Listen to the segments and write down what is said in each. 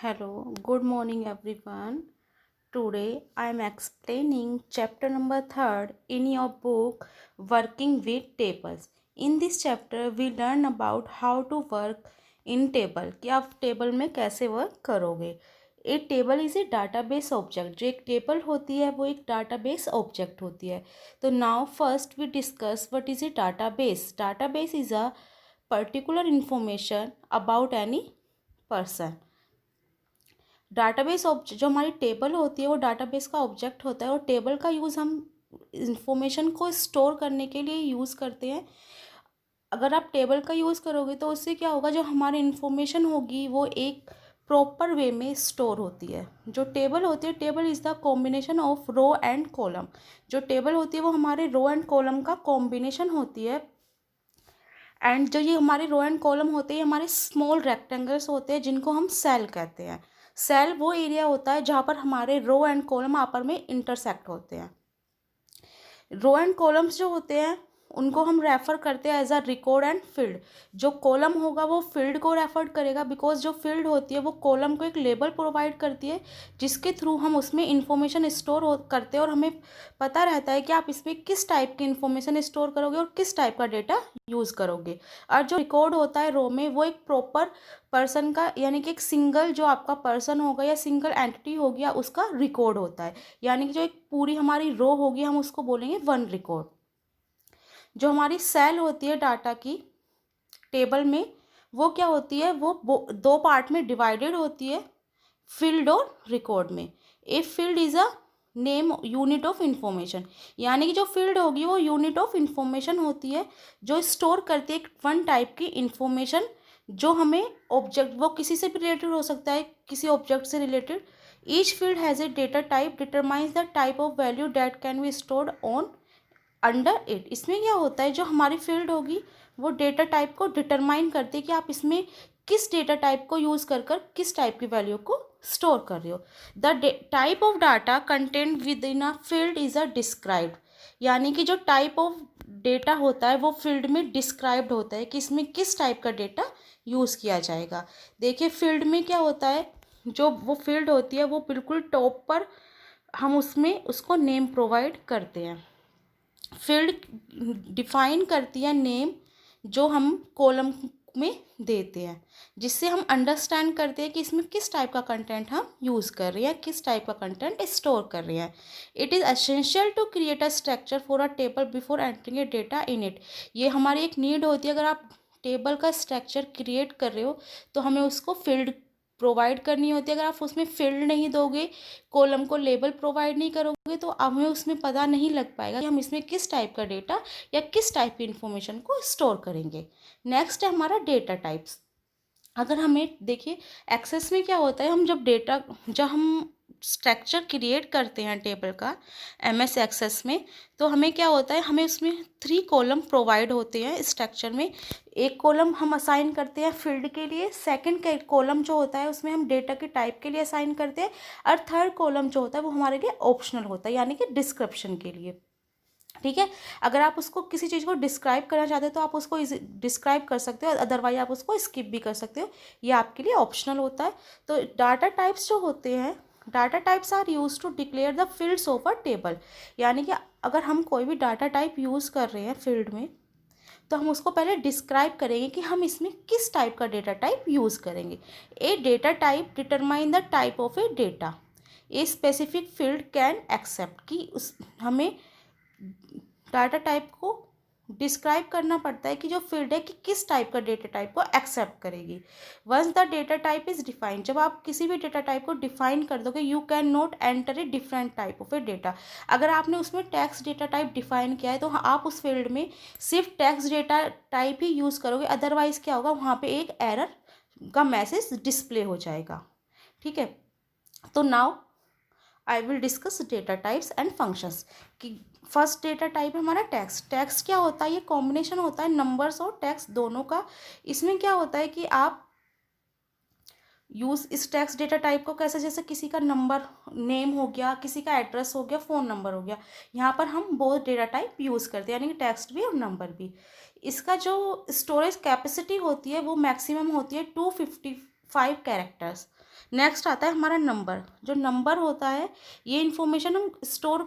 Hello, good morning everyone. Today I am explaining chapter number 3 in your book Working with Tables. In this chapter we learn about how to work in table कि आप table में कैसे work करोगे. A table is a database object. जो एक table होती है वो एक डाटाबेस ऑब्जेक्ट होती है. तो now first we discuss what is a database. Database is a particular information about any person. Database object जो हमारी टेबल होती है वो डाटाबेस का ऑब्जेक्ट होता है और टेबल का यूज़ हम इंफॉर्मेशन को स्टोर करने के लिए यूज़ करते हैं. अगर आप टेबल का यूज़ करोगे तो उससे क्या होगा, जो हमारी इन्फॉर्मेशन होगी वो एक प्रॉपर वे में स्टोर होती है. जो टेबल होती है, table is the combination of row and column. जो टेबल होती है वो हमारे रो एंड कॉलम का कॉम्बिनेशन होती है. एंड जो ये हमारे रो एंड कॉलम होते हैं हमारे स्मॉल रेक्टेंगल्स होते हैं जिनको हम सेल कहते हैं. सेल वो एरिया होता है जहाँ पर हमारे रो एंड कॉलम आपस में इंटरसेक्ट होते हैं. रो एंड कॉलम्स जो होते हैं उनको हम रेफ़र करते हैं as a record and field. जो कॉलम होगा वो फील्ड को रेफ़र करेगा, बिकॉज जो फील्ड होती है वो कॉलम को एक लेबल प्रोवाइड करती है जिसके थ्रू हम उसमें इंफॉर्मेशन स्टोर करते हैं और हमें पता रहता है कि आप इसमें किस टाइप की इंफॉर्मेशन स्टोर करोगे और किस टाइप का डेटा यूज़ करोगे. और जो रिकॉर्ड होता है रो में वो एक प्रॉपर पर्सन का, यानी कि एक सिंगल जो आपका पर्सन होगा या सिंगल एंटिटी होगी या उसका रिकॉर्ड होता है. यानी कि जो एक पूरी हमारी रो होगी हम उसको बोलेंगे वन रिकॉर्ड. जो हमारी सेल होती है डाटा की टेबल में वो क्या होती है, वो दो पार्ट में डिवाइडेड होती है, फील्ड और रिकॉर्ड में. A field is a name unit of information. यानी कि जो फील्ड होगी वो यूनिट ऑफ इंफॉर्मेशन होती है जो स्टोर करती है वन टाइप की इंफॉर्मेशन जो हमें ऑब्जेक्ट, वो किसी से भी रिलेटेड हो सकता है, किसी ऑब्जेक्ट से related. Each field has a data type determines the type of value that can be stored on under it. इसमें क्या होता है, जो हमारी फील्ड होगी वो डेटा टाइप को डिटरमाइन करती है कि आप इसमें किस डेटा टाइप को यूज़ कर कर किस टाइप की वैल्यू को स्टोर कर रहे हो. The type of data content with in a field is a described. यानी कि जो टाइप ऑफ डेटा होता है वो फील्ड में डिस्क्राइब्ड होता है कि इसमें किस टाइप का डेटा यूज़ किया जाएगा. देखिए फील्ड में क्या होता है, जो वो फील्ड होती है वो बिल्कुल टॉप पर हम उसमें उसको नेम प्रोवाइड करते हैं. फील्ड डिफाइन करती है नेम जो हम कॉलम में देते हैं, जिससे हम अंडरस्टैंड करते हैं कि इसमें किस टाइप का कंटेंट हम यूज़ कर रहे हैं, किस टाइप का कंटेंट स्टोर कर रहे हैं. It is essential to create a structure for a table before entering a data in it. ये हमारी एक नीड होती है. अगर आप टेबल का स्ट्रक्चर क्रिएट कर रहे हो तो हमें उसको फील्ड प्रोवाइड करनी होती है. अगर आप उसमें फील्ड नहीं दोगे, कॉलम को लेबल प्रोवाइड नहीं करोगे तो हमें उसमें पता नहीं लग पाएगा कि हम इसमें किस टाइप का डेटा या किस टाइप की इंफॉर्मेशन को स्टोर करेंगे. नेक्स्ट है हमारा डेटा टाइप्स. अगर हमें देखिए एक्सेस में क्या होता है, हम जब हम स्ट्रक्चर क्रिएट करते हैं टेबल का एमएस एक्सेस में, तो हमें क्या होता है, हमें उसमें 3 कॉलम प्रोवाइड होते हैं स्ट्रक्चर में. एक कॉलम हम असाइन करते हैं फील्ड के लिए, सेकंड कॉलम जो होता है उसमें हम डेटा के टाइप के लिए असाइन करते हैं, और थर्ड कॉलम जो होता है वो हमारे लिए ऑप्शनल होता है, यानी कि डिस्क्रिप्शन के लिए. ठीक है. अगर आप उसको किसी चीज़ को डिस्क्राइब करना चाहते हो तो आप उसको डिस्क्राइब कर सकते हो, अदरवाइज आप उसको स्किप भी कर सकते हो, ये आपके लिए ऑप्शनल होता है. तो डाटा टाइप्स जो होते हैं, data types are use to declare the fields of a table. यानी कि अगर हम कोई भी डाटा टाइप यूज़ कर रहे हैं फील्ड में तो हम उसको पहले डिस्क्राइब करेंगे कि हम इसमें किस टाइप का डेटा टाइप यूज़ करेंगे. A data type determine the type of a data. A specific field can accept, कि उस हमें डाटा टाइप को डिस्क्राइब करना पड़ता है कि जो फील्ड है कि किस टाइप का डेटा टाइप को एक्सेप्ट करेगी. Once the data type is defined, जब आप किसी भी डेटा टाइप को डिफाइन कर दोगे, you can not enter a different type of a data. अगर आपने उसमें टेक्स्ट डेटा टाइप डिफाइन किया है तो आप उस फील्ड में सिर्फ टेक्स्ट डेटा टाइप ही यूज़ करोगे, अदरवाइज क्या होगा, वहाँ पे एक एरर का मैसेज डिस्प्ले हो जाएगा. ठीक है. तो now I will discuss data types and functions. कि फर्स्ट डेटा टाइप है हमारा टेक्स्ट. टेक्स्ट क्या होता है, ये कॉम्बिनेशन होता है नंबर्स और टेक्स्ट दोनों का. इसमें क्या होता है कि आप यूज़ इस टेक्स्ट डेटा टाइप को कैसे, जैसे किसी का नंबर नेम हो गया, किसी का एड्रेस हो गया, फ़ोन नंबर हो गया, यहाँ पर हम बोथ डेटा टाइप यूज़ करते हैं, यानी कि टेक्स्ट भी और नंबर भी. इसका जो स्टोरेज कैपेसिटी होती है वो मैक्सिमम होती है 255 कैरेक्टर्स. नेक्स्ट आता है हमारा नंबर। जो नंबर होता है ये इन्फॉर्मेशन हम स्टोर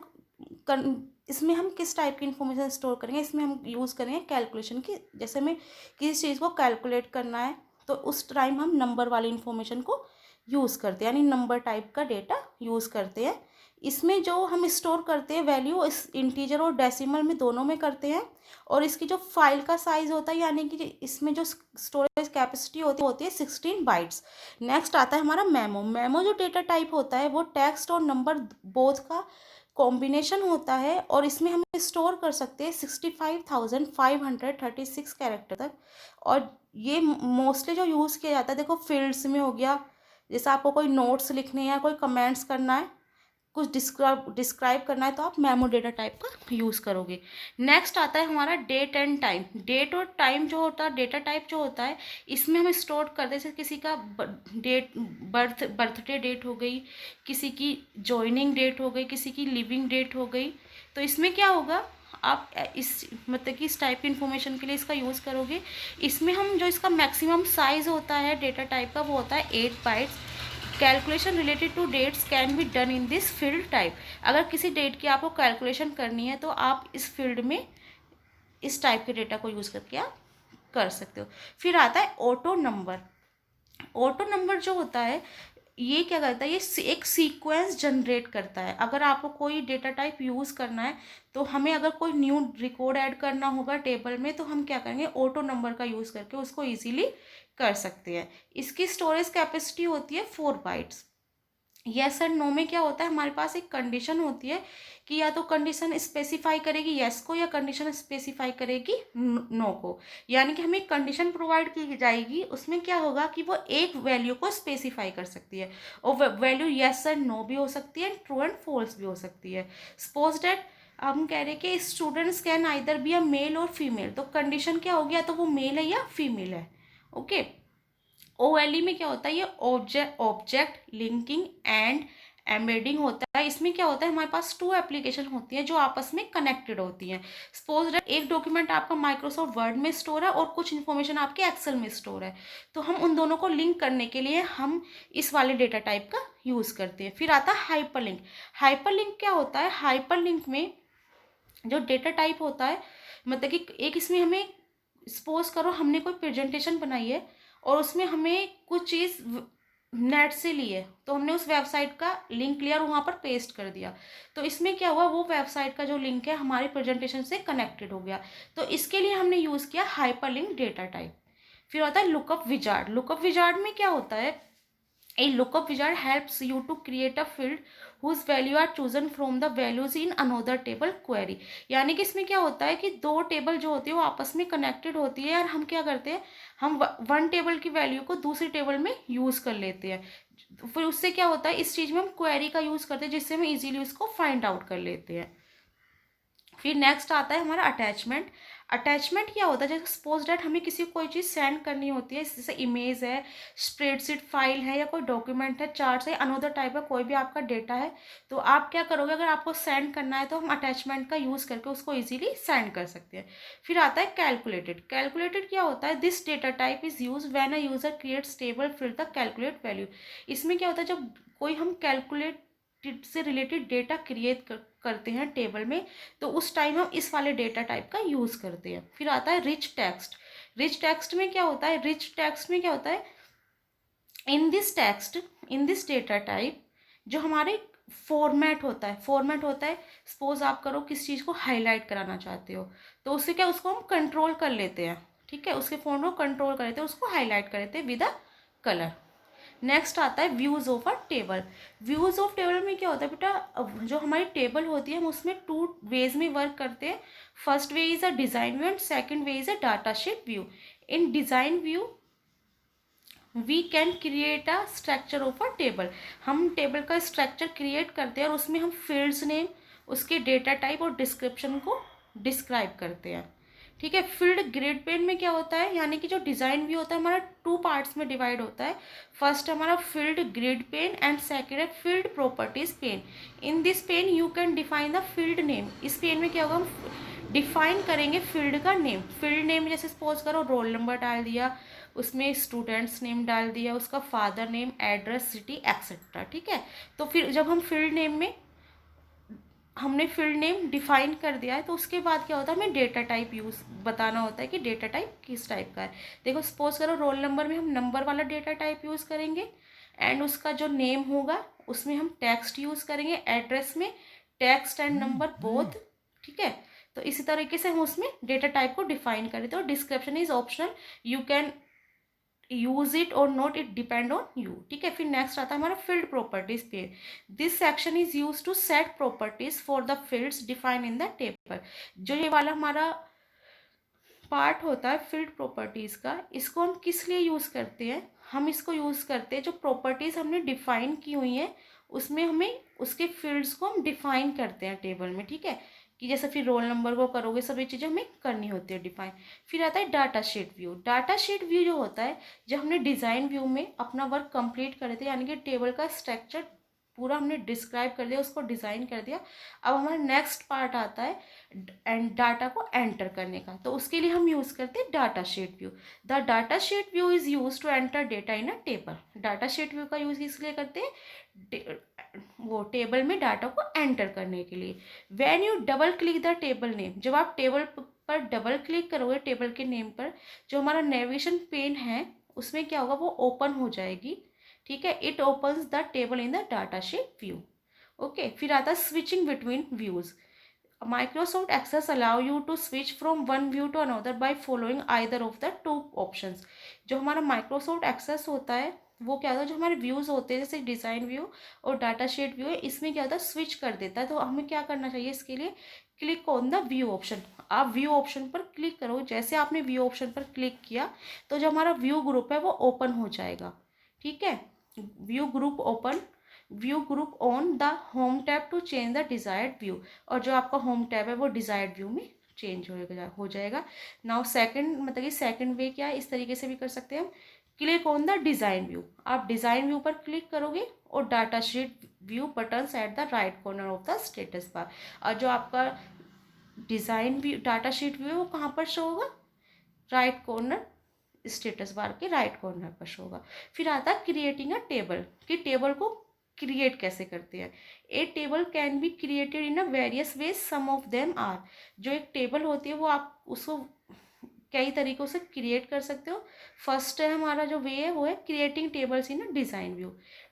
कर, इसमें हम किस टाइप की इन्फॉर्मेशन स्टोर करेंगे, इसमें हम यूज़ करेंगे कैलकुलेशन की। जैसे हमें किसी चीज़ को कैलकुलेट करना है तो उस टाइम हम नंबर वाली इन्फॉर्मेशन को यूज़ करते हैं, यानी नंबर टाइप का डेटा यूज़ करते हैं। इसमें जो हम स्टोर करते हैं वैल्यू इस इंटीजर और डेसिमल में दोनों में करते हैं। और इसकी जो फाइल का साइज़ होता है, यानी कि इसमें जो स्टोरेज कैपेसिटी होती है 16 बाइट्स। नेक्स्ट आता है हमारा मेमो। मेमो जो डेटा टाइप होता है वो टेक्स्ट और नंबर बोथ का कॉम्बिनेशन होता है, और इसमें हम स्टोर कर सकते हैं 65,536 कैरेक्टर तक। और ये मोस्टली जो यूज़ किया जाता है, देखो फील्ड्स में हो गया, जैसे आपको कोई नोट्स लिखने हैं या कोई कमेंट्स करना है, कुछ डिस्क्राइब करना है, तो आप मेमो डेटा टाइप का यूज़ करोगे। नेक्स्ट आता है हमारा डेट एंड टाइम। डेट और टाइम जो होता है, डेटा टाइप जो होता है, इसमें हम स्टोर करते हैं, जैसे किसी का बर्थडे डेट हो गई, किसी की जॉइनिंग डेट हो गई, किसी की लिविंग डेट हो गई। तो इसमें क्या होगा, आप इस मतलब कि इस टाइप की इन्फॉर्मेशन के लिए इसका यूज़ करोगे। इसमें हम जो इसका मैक्सिमम साइज़ होता है डेटा टाइप का वो होता है 8 bytes. Calculation related to dates can be done in this field type. अगर किसी डेट की आपको कैलकुलेशन करनी है तो आप इस फील्ड में इस टाइप के डेटा को यूज़ करके आप कर सकते हो। फिर आता है ऑटो नंबर। ऑटो नंबर जो होता है ये क्या करता है, ये एक सीक्वेंस जनरेट करता है। अगर आपको कोई डेटा टाइप यूज़ करना है तो हमें अगर कोई न्यू रिकॉर्ड ऐड करना होगा टेबल में, तो हम क्या करेंगे, ऑटो नंबर का यूज़ करके उसको इजीली कर सकते हैं। इसकी स्टोरेज कैपेसिटी होती है 4 बाइट्स। येस एंड नो में क्या होता है, हमारे पास एक कंडीशन होती है कि या तो कंडीशन स्पेसिफाई करेगी येस को, या कंडीशन स्पेसिफाई करेगी नो को। यानी कि हमें एक कंडीशन प्रोवाइड की जाएगी, उसमें क्या होगा कि वो एक वैल्यू को स्पेसिफाई कर सकती है, और वैल्यू येस एंड नो भी हो सकती है, ट्रू एंड फॉल्स भी हो सकती है। सपोज डैट हम कह रहे हैं कि students can either be a male और फीमेल, तो कंडीशन क्या हो गया, तो वो मेल है या फीमेल है। ओके। OLE में क्या होता है, ये ऑब्जेक्ट लिंकिंग एंड एम्बेडिंग होता है। इसमें क्या होता है, हमारे पास 2 एप्लीकेशन होती हैं जो आपस में कनेक्टेड होती हैं। सपोज दैट एक डॉक्यूमेंट आपका माइक्रोसॉफ्ट वर्ड में स्टोर है और कुछ इन्फॉर्मेशन आपके एक्सेल में स्टोर है, तो हम उन दोनों को लिंक करने के लिए हम इस वाले डेटा टाइप का यूज़ करते हैं। फिर आता है हाइपरलिंक। हाइपरलिंक क्या होता है, हाइपरलिंक में जो डेटा टाइप होता है, मतलब कि एक इसमें हमें सपोज करो हमने कोई प्रेजेंटेशन बनाई है और उसमें हमें कुछ चीज़ नेट से ली है, तो हमने उस वेबसाइट का लिंक लिया और वहाँ पर पेस्ट कर दिया। तो इसमें क्या हुआ, वो वेबसाइट का जो लिंक है हमारी प्रेजेंटेशन से कनेक्टेड हो गया। तो इसके लिए हमने यूज़ किया हाइपरलिंक डेटा टाइप। फिर होता है लुकअप विजार्ड। लुकअप विजार्ड में क्या होता है, A lookup wizard helps you to create a field whose value are chosen from the values in another table query। यानी कि इसमें क्या होता है कि 2 टेबल जो होती है वो आपस में कनेक्टेड होती है, और हम क्या करते हैं, हम 1 टेबल की वैल्यू को दूसरी टेबल में यूज़ कर लेते हैं। फिर उससे क्या होता है, इस चीज़ में हम क्वेरी का यूज़ करते हैं जिससे हम इजीली उसको फाइंड आउट कर लेते हैं। फिर नेक्स्ट आता है हमारा अटैचमेंट। अटैचमेंट क्या होता है, जैसे सपोज डैट हमें किसी को कोई चीज़ सेंड करनी होती है, जैसे इमेज है, स्प्रेडशीट फाइल है, या कोई डॉक्यूमेंट है, चार्ट्स है, अनदर टाइप का कोई भी आपका डेटा है, तो आप क्या करोगे, अगर आपको सेंड करना है तो हम अटैचमेंट का यूज़ करके उसको इजीली सेंड कर सकते हैं। फिर आता है कैलकुलेटेड। कैलकुलेटेड क्या होता है, this data type is use when a user creates table field the calculate value. इसमें क्या होता है, जब कोई हम कैलकुलेट से रिलेटेड डेटा क्रिएट करते हैं टेबल में, तो उस टाइम हम इस वाले डेटा टाइप का यूज़ करते हैं। फिर आता है रिच टेक्स्ट। रिच टेक्स्ट में क्या होता है, रिच टेक्स्ट में क्या होता है, in this text, in this data type जो हमारे फॉर्मेट होता है, फॉर्मेट होता है, सपोज आप करो किस चीज़ को हाईलाइट कराना चाहते हो, तो उससे क्या, उसको हम कंट्रोल कर लेते हैं, ठीक है, उसके फॉर्म को कंट्रोल कर लेते हैं, उसको हाईलाइट कर लेते हैं विद अ कलर। नेक्स्ट आता है views of a table. Views of table में क्या होता है बेटा, जो हमारी टेबल होती है हम उसमें 2 वेज में वर्क करते हैं। First way is a design view and second way is a data sheet view. In design view we can create a structure of a table. हम टेबल का स्ट्रक्चर क्रिएट करते हैं और उसमें हम फील्ड्स नेम, उसके डेटा टाइप और description को डिस्क्राइब करते हैं, ठीक है। फील्ड ग्रिड पेन में क्या होता है, यानी कि जो डिज़ाइन व्यू होता है हमारा 2 पार्ट्स में डिवाइड होता है। फर्स्ट हमारा field grid pane and second है field properties pane. In this pane you can define the field name. इस पेन में क्या होगा, हम डिफाइन करेंगे फील्ड का नेम। फील्ड नेम जैसे सपोज करो रोल नंबर डाल दिया, उसमें स्टूडेंट्स नेम डाल दिया, उसका father name, address, city etcetera, ठीक है। तो फिर जब हम फील्ड नेम में हमने फील्ड नेम डिफाइन कर दिया है तो उसके बाद क्या होता है, हमें डेटा टाइप यूज़ बताना होता है कि डेटा टाइप किस टाइप का है। देखो सपोज करो रोल नंबर में हम नंबर वाला डेटा टाइप यूज़ करेंगे, एंड उसका जो नेम होगा उसमें हम टेक्स्ट यूज़ करेंगे, एड्रेस में टेक्स्ट एंड नंबर बोथ, ठीक है। तो इसी तरीके से हम उसमें डेटा टाइप को डिफाइन कर देते हैं। और description is optional, you can use it और not, it depend on you, ठीक है। फिर नेक्स्ट आता है हमारा फील्ड प्रॉपर्टीज पे। This section is use to set properties for the fields define in the table. जो ये वाला हमारा पार्ट होता है फील्ड प्रॉपर्टीज का, इसको हम किस लिए यूज करते हैं, हम इसको यूज करते हैं जो प्रॉपर्टीज हमने डिफाइन की हुई हैं उसमें हमें उसके फील्ड्स को हम डिफाइन करते हैं टेबल में, ठीक है। कि जैसे फिर रोल नंबर को करोगे, सभी चीज़ें हमें करनी होती है डिफाइन। फिर आता है data sheet view. Data sheet view जो होता है, जब हमने डिज़ाइन व्यू में अपना वर्क कंप्लीट करे थे, यानी कि टेबल का स्ट्रक्चर पूरा हमने डिस्क्राइब कर दिया, उसको डिज़ाइन कर दिया, अब हमारा नेक्स्ट पार्ट आता है एंड डाटा को एंटर करने का। तो उसके लिए हम यूज़ करते हैं data sheet view. The data sheet view is use to enter data in a table. Data sheet view का यूज़ इसलिए करते हैं वो टेबल में डाटा को एंटर करने के लिए। When U double click the table name, जब आप टेबल पर डबल क्लिक करोगे टेबल के नेम पर, जो हमारा नेविगेशन पेन है उसमें क्या होगा, वो ओपन हो जाएगी, ठीक है। It opens the table in the data sheet view, okay. फिर आता है switching between views. Microsoft Access allow you to switch from one view to another by following either of the two options. जो हमारा Microsoft access होता है वो क्या होता है, जो हमारे व्यूज़ होते हैं जैसे डिज़ाइन व्यू और डाटा शीट व्यू है, इसमें क्या होता है स्विच कर देता है। तो हमें क्या करना चाहिए इसके लिए, click on the view option. आप व्यू ऑप्शन पर क्लिक करो, जैसे आपने व्यू ऑप्शन पर क्लिक किया तो जो हमारा व्यू ग्रुप है वो ओपन हो जाएगा, ठीक है। View group open, view group on the home tab to change the desired view. और जो आपका होम टैब है वो डिजायर्ड व्यू में चेंज हो जाएगा। नाउ सेकंड, मतलब कि सेकंड वे क्या है, इस तरीके से भी कर सकते हैं हम। Click on the design view, आप डिज़ाइन व्यू पर क्लिक करोगे और data sheet view buttons at the right corner of the status bar. और जो आपका design view data sheet view है वो कहाँ पर शो होगा, राइट कॉर्नर, स्टेटस बार के राइट कॉर्नर पर शो होगा। फिर आता है क्रिएटिंग अ टेबल, कि टेबल को क्रिएट कैसे करते हैं। A table can be created in a various ways, some of them are. जो एक टेबल होती है वो आप उसको कई तरीक़ों से क्रिएट कर सकते हो। फर्स्ट है हमारा जो वे है वो है क्रिएटिंग टेबल्स इन अ डिज़ाइन व्यू।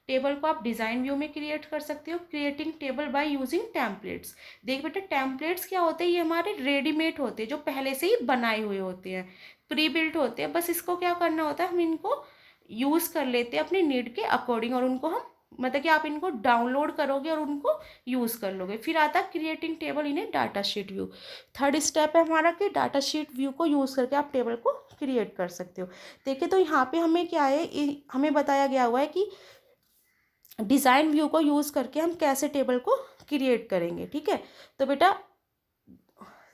टेबल को आप डिज़ाइन व्यू में क्रिएट कर सकते हो। Creating table by using templates. देख बेटा टेम्पलेट्स क्या होते हैं, ये हमारे रेडीमेड होते हैं जो पहले से ही बनाए हुए होते हैं, प्री बिल्ट होते हैं। बस इसको क्या करना होता है, हम इनको यूज़ कर लेते हैं अपनी नीड के अकॉर्डिंग, और उनको हम मतलब कि आप इनको डाउनलोड करोगे और उनको यूज़ कर लोगे। फिर आता है क्रिएटिंग टेबल इन ए data sheet view. Third step है हमारा कि डाटा शीट व्यू को यूज़ करके आप टेबल को क्रिएट कर सकते हो। देखिए तो यहाँ पे हमें क्या है, हमें बताया गया हुआ है कि डिज़ाइन व्यू को यूज़ करके हम कैसे टेबल को क्रिएट करेंगे, ठीक है। तो बेटा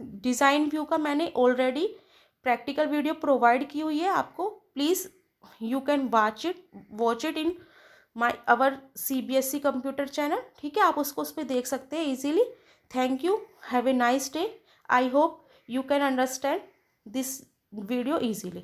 डिज़ाइन व्यू का मैंने ऑलरेडी प्रैक्टिकल वीडियो प्रोवाइड की हुई है आपको, please you can watch it in my our CBSE computer channel, ठीक है। आप उसको उस पर देख सकते हैं easily. Thank you, have a nice day. I hope you can understand this video easily.